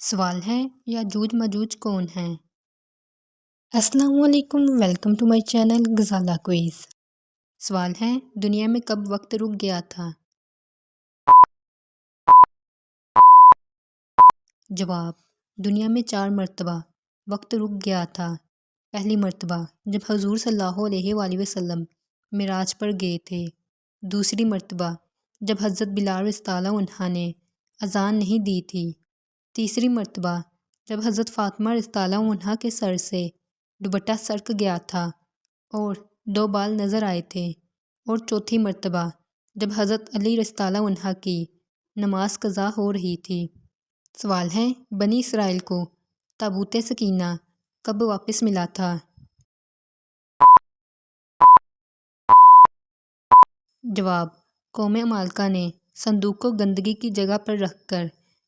سوال ہے یاجوج ماجوج کون ہیں؟ السلام علیکم، welcome to my channel Ghazala quiz. سوال ہے دنیا میں کب وقت رک گیا تھا؟ جواب، دنیا میں 4 مرتبہ وقت رک گیا تھا۔ پہلی مرتبہ جب حضور صلی اللہ علیہ وآلہ وسلم معراج پر گئے تھے۔ دوسری مرتبہ جب حضرت بلال رضی اللہ عنہ نے اذان نہیں دی تھی۔ تیسری مرتبہ جب حضرت فاطمہ رضی اللہ عنہا کے سر سے دوپٹہ سرک گیا تھا اور 2 بال نظر آئے تھے، اور چوتھی مرتبہ جب حضرت علی رضی اللہ عنہ کی نماز قضا ہو رہی تھی۔ سوال ہے بنی اسرائیل کو تابوت سکینہ کب واپس ملا تھا؟ جواب، قوم عمالقہ نے صندوق کو گندگی کی جگہ پر رکھ کر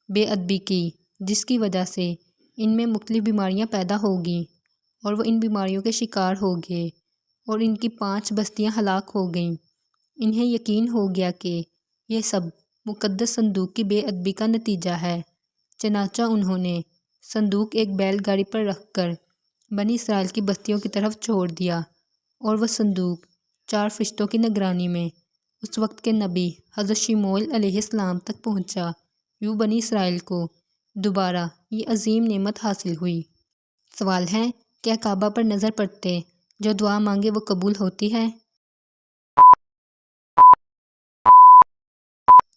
بے ادبی کی، جس کی وجہ سے ان میں مختلف بیماریاں پیدا ہوگیں اور وہ ان بیماریوں کے شکار ہو گئے اور ان کی 5 بستیاں ہلاک ہو گئیں۔ انہیں یقین ہو گیا کہ یہ سب مقدس صندوق کی بے ادبی کا نتیجہ ہے، چنانچہ انہوں نے صندوق ایک بیل گاڑی پر رکھ کر بنی اسرائیل کی بستیوں کی طرف چھوڑ دیا، اور وہ صندوق 4 فرشتوں کی نگرانی میں اس وقت کے نبی حضرت شموئیل علیہ السلام تک پہنچا۔ یوں بنی اسرائیل کو دوبارہ یہ عظیم نعمت حاصل ہوئی۔ سوال ہے کیا کعبہ پر نظر پڑتے جو دعا مانگے وہ قبول ہوتی ہے؟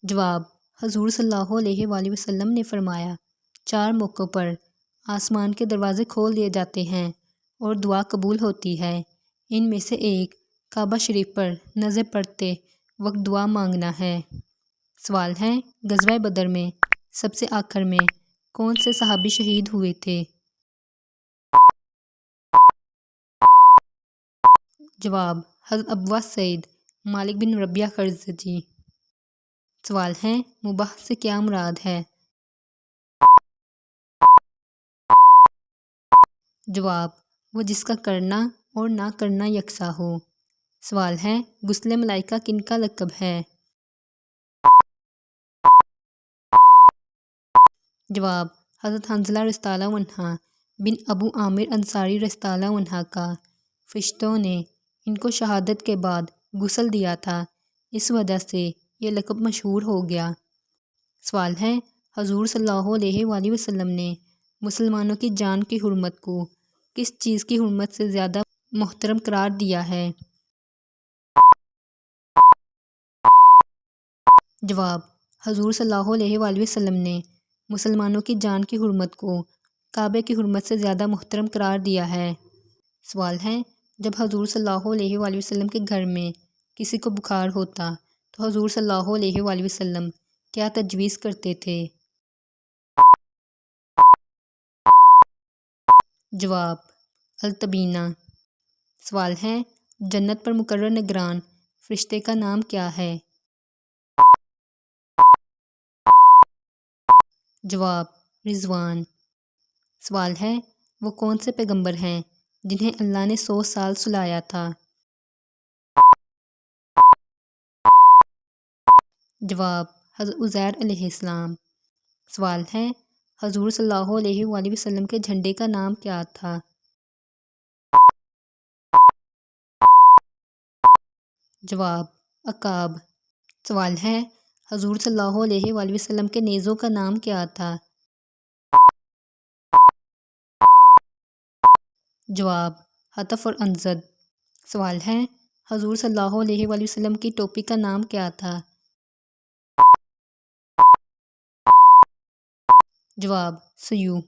جواب، حضور صلی اللہ علیہ وآلہ وسلم نے فرمایا 4 موقعوں پر آسمان کے دروازے کھول دیے جاتے ہیں اور دعا قبول ہوتی ہے۔ ان میں سے ایک کعبہ شریف پر نظر پڑتے وقت دعا مانگنا ہے۔ سوال ہے غزوہ بدر میں سب سے آخر میں کون سے صحابی شہید ہوئے تھے؟ جواب، حضرت ابو سعید مالک بن ربیعہ خزرجی۔ سوال ہے مباح سے کیا مراد ہے؟ جواب، وہ جس کا کرنا اور نہ کرنا یکساں ہو۔ سوال ہے غسل ملائکہ کن کا لقب ہے؟ جواب، حضرت حنظلہ رضی اللہ عنہ بن ابو عامر انصاری رضی اللہ عنہ کا۔ فرشتوں نے ان کو شہادت کے بعد غسل دیا تھا، اس وجہ سے یہ لقب مشہور ہو گیا۔ سوال ہے حضور صلی اللہ علیہ وآلہ وسلم نے مسلمانوں کی جان کی حرمت کو کس چیز کی حرمت سے زیادہ محترم قرار دیا ہے؟ جواب، حضور صلی اللہ علیہ وآلہ وسلم نے مسلمانوں کی جان کی حرمت کو کعبے کی حرمت سے زیادہ محترم قرار دیا ہے۔ سوال ہے جب حضور صلی اللہ علیہ وآلہ وسلم کے گھر میں کسی کو بخار ہوتا تو حضور صلی اللہ علیہ وآلہ وسلم کیا تجویز کرتے تھے؟ جواب، التبینہ۔ سوال ہے جنت پر مقرر نگران فرشتے کا نام کیا ہے؟ جواب، رضوان۔ سوال ہے وہ کون سے پیغمبر ہیں جنہیں اللہ نے 100 سال سلایا تھا؟ جواب، حضرت عزیر علیہ السلام۔ سوال ہے حضور صلی اللہ علیہ وآلہ وسلم کے جھنڈے کا نام کیا تھا؟ جواب، عقاب۔ سوال ہے حضور صلی اللہ علیہ وآلہ وسلم کے نیزوں کا نام کیا تھا؟ جواب، حتف اور انزد۔ سوال ہے حضور صلی اللہ علیہ وآلہ وسلم کی ٹوپی کا نام کیا تھا؟ جواب، سیو۔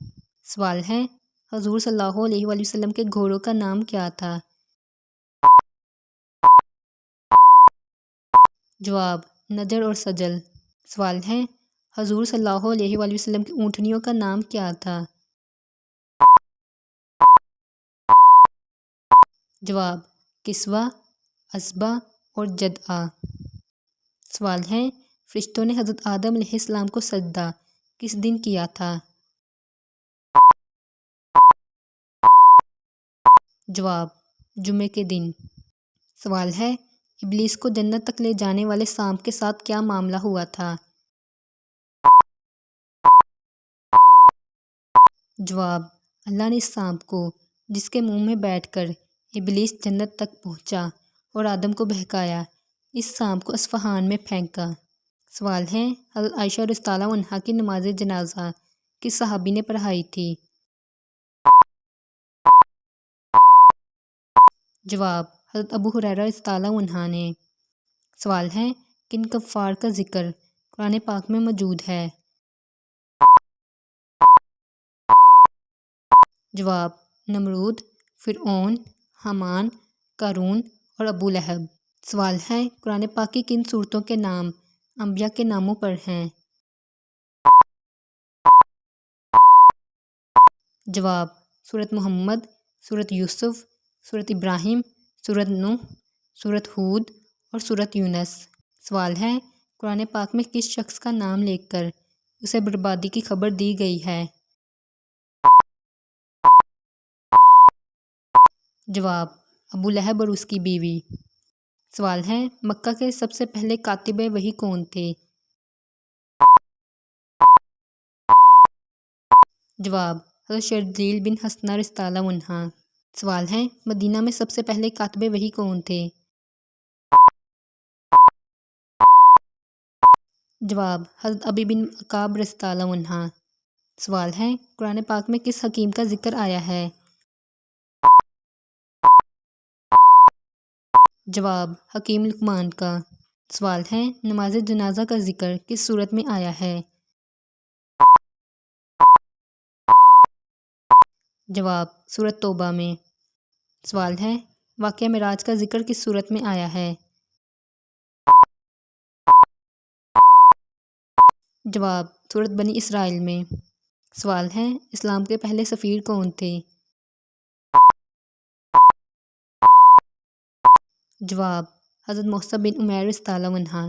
سوال ہے حضور صلی اللہ علیہ وآلہ وسلم کے گھوڑوں کا نام کیا تھا؟ جواب، نجر اور سجل۔ سوال ہے حضور صلی اللہ علیہ وآلہ وسلم کی اونٹنیوں کا نام کیا تھا؟ جواب، کسوہ، اسبا اور جدعہ۔ سوال ہے فرشتوں نے حضرت آدم علیہ السلام کو سجدہ کس دن کیا تھا؟ جواب، جمعے کے دن۔ سوال ہے ابلیس کو جنت تک لے جانے والے سانپ کے ساتھ کیا معاملہ ہوا تھا؟ جواب: اللہ نے اس سانپ کو جس کے منہ میں بیٹھ کر ابلیس جنت تک پہنچا اور آدم کو بہکایا، اس سانپ کو اصفہان میں پھینکا۔ سوال ہے: حضرت عائشہ رضی اللہ عنہا کی نماز جنازہ کس صحابی نے پڑھائی تھی؟ جواب: حضرت ابو ہریرہ رضی اللہ عنہ نے۔ سوال ہے: کن کفار کا ذکر قرآن پاک میں موجود ہے؟ جواب: نمرود، فرعون، حامان، قارون اور ابو لہب۔ سوال ہے: قرآن پاک کی کن صورتوں کے نام انبیاء کے ناموں پر ہیں؟ جواب: سورۃ محمد، سورۃ یوسف، سورۃ ابراہیم، سورۃ نوح، سورۃ ہود اور سورۃ یونس۔ سوال ہے: قرآن پاک میں کس شخص کا نام لے کر اسے بربادی کی خبر دی گئی ہے؟ جواب: ابو لہب اور اس کی بیوی۔ سوال ہے: مکہ کے سب سے پہلے کاتب وحی کون تھے؟ جواب: حضرت شرحبیل بن حسنہ رضی اللہ عنہ۔ سوال ہے: مدینہ میں سب سے پہلے کاتب وحی کون تھے؟ جواب: حضرت ابی بن عقاب رضی اللہ عنہ۔ سوال ہے: قرآن پاک میں کس حکیم کا ذکر آیا ہے؟ جواب: حکیم لقمان کا۔ سوال ہے: نماز جنازہ کا ذکر کس صورت میں آیا ہے؟ جواب: سورۃ توبہ میں۔ سوال ہے: واقعہ معراج کا ذکر کس صورت میں آیا ہے؟ جواب: سورۃ بنی اسرائیل میں۔ سوال ہے: اسلام کے پہلے سفیر کون تھے؟ جواب: حضرت مصعب بن عمیر رضی اللہ عنہ۔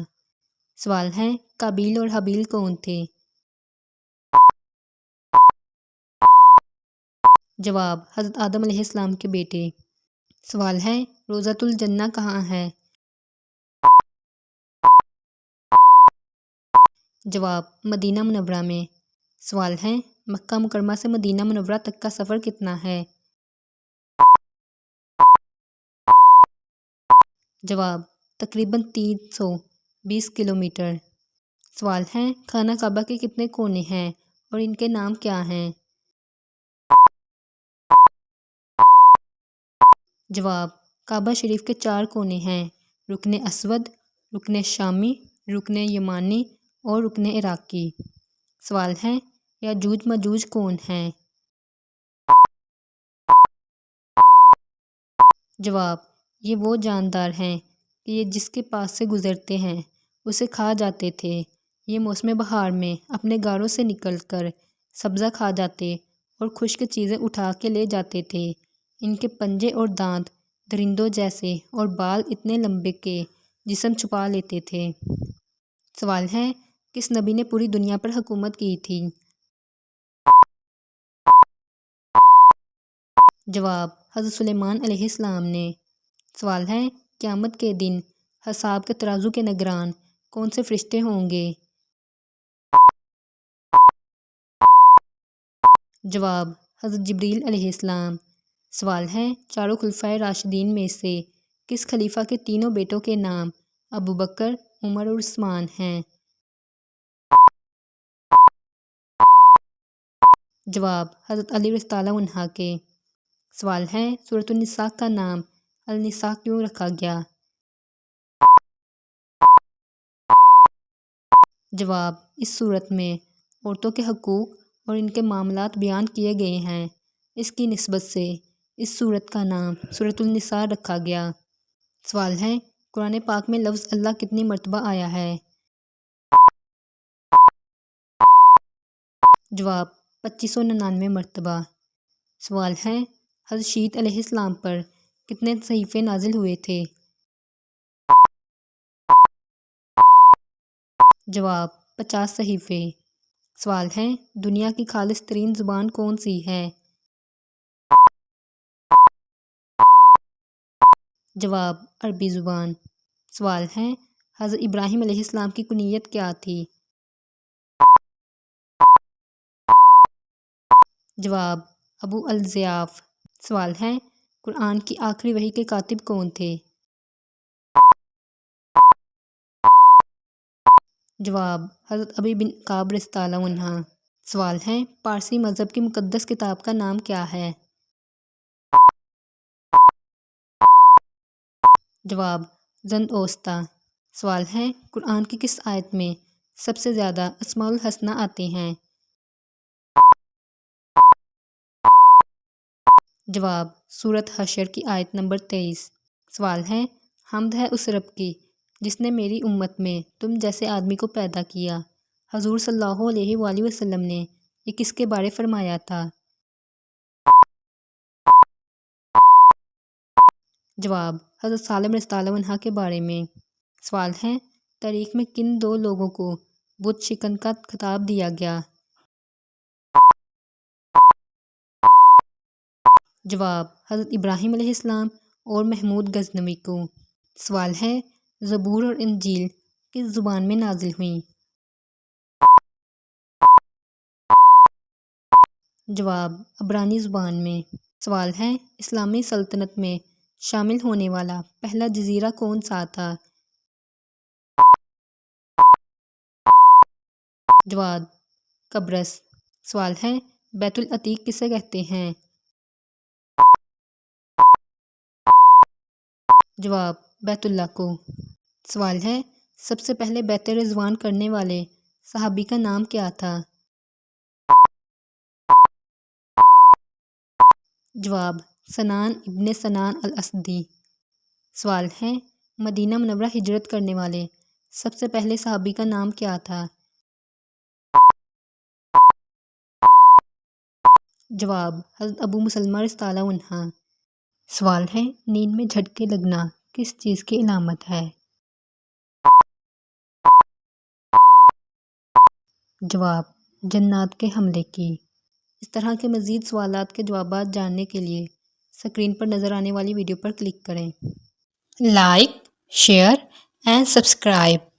سوال ہے: قابیل اور حابیل کون تھے؟ جواب: حضرت آدم علیہ السلام کے بیٹے۔ سوال ہے: روضۃ الجنہ کہاں ہے؟ جواب: مدینہ منورہ میں۔ سوال ہے: مکہ مکرمہ سے مدینہ منورہ تک کا سفر کتنا ہے؟ جواب: تقریباً 320 کلومیٹر۔ سوال ہے: خانہ کعبہ کے کتنے کونے ہیں اور ان کے نام کیا ہیں؟ جواب: کعبہ شریف کے 4 کونے ہیں: رکن اسود، رکن شامی، رکن یمانی اور رکن عراقی۔ سوال ہے: یاجوج ماجوج کون ہیں؟ جواب: یہ وہ جاندار ہیں کہ یہ جس کے پاس سے گزرتے ہیں اسے کھا جاتے تھے۔ یہ موسم بہار میں اپنے غاروں سے نکل کر سبزہ کھا جاتے اور خشک چیزیں اٹھا کے لے جاتے تھے۔ ان کے پنجے اور دانت درندوں جیسے اور بال اتنے لمبے کہ جسم چھپا لیتے تھے۔ سوال ہے: کس نبی نے پوری دنیا پر حکومت کی تھی؟ جواب: حضرت سلیمان علیہ السلام نے۔ سوال ہے: قیامت کے دن حساب کے ترازو کے نگران کون سے فرشتے ہوں گے؟ جواب: حضرت جبریل علیہ السلام۔ سوال ہے: چاروں خلفائے راشدین میں سے کس خلیفہ کے تینوں بیٹوں کے نام ابوبکر، عمر اور عثمان ہیں؟ جواب: حضرت علی رضی اللہ عنہ کے۔ سوال ہے: سورۃ النساء کا نام النساء کیوں رکھا گیا؟ جواب: اس سورت میں عورتوں کے حقوق اور ان کے معاملات بیان کیے گئے ہیں، اس کی نسبت سے اس سورت کا نام سورۃ النساء رکھا گیا۔ سوال ہے: قرآن پاک میں لفظ اللہ کتنی مرتبہ آیا ہے؟ جواب: 2599 مرتبہ۔ سوال ہے: حضرت شیت علیہ السلام پر کتنے صحیفے نازل ہوئے تھے؟ جواب: 50 صحیفے۔ سوال ہے: دنیا کی خالص ترین زبان کون سی ہے؟ جواب: عربی زبان۔ سوال ہے: حضرت ابراہیم علیہ السلام کی کنیت کیا تھی؟ جواب ابو الضیاف۔ سوال ہے قرآن کی آخری وحی کے کاتب کون تھے؟ جواب حضرت ابی بن کعب رضی اللہ عنہ۔ سوال ہے پارسی مذہب کی مقدس کتاب کا نام کیا ہے؟ جواب زند اوسطی۔ سوال ہے قرآن کی کس آیت میں سب سے زیادہ اسماء الحسنہ آتے ہیں؟ جواب سورۃ حشر کی آیت نمبر 23۔ سوال ہے حمد ہے اس رب کی جس نے میری امت میں تم جیسے آدمی کو پیدا کیا۔ حضور صلی اللہ علیہ وآلہ وسلم نے یہ کس کے بارے فرمایا تھا؟ جواب حضرت سالم رضی اللہ عنہ کے بارے میں۔ سوال ہے تاریخ میں کن دو لوگوں کو بت شکن کا خطاب دیا گیا؟ جواب حضرت ابراہیم علیہ السلام اور محمود غزنوی کو۔ سوال ہے زبور اور انجیل کس زبان میں نازل ہوئیں؟ جواب عبرانی زبان میں۔ سوال ہے اسلامی سلطنت میں شامل ہونے والا پہلا جزیرہ کون سا تھا؟ جواب قبرص۔ سوال ہے بیت العتیق کسے کہتے ہیں؟ جواب بیت اللہ کو۔ سوال ہے سب سے پہلے بیعت رضوان کرنے والے صحابی کا نام کیا تھا؟ جواب سنان ابن سنان الاسدی۔ سوال ہے مدینہ منورہ ہجرت کرنے والے سب سے پہلے صحابی کا نام کیا تھا؟ جواب حضرت ابو مسلمہ رضی اللہ عنہ۔ سوال ہے نیند میں جھٹکے لگنا کس چیز کی علامت ہے؟ جواب جنات کے حملے کی۔ اس طرح کے مزید سوالات کے جوابات جاننے کے لیے سکرین پر نظر آنے والی ویڈیو پر کلک کریں۔ Like, share and subscribe.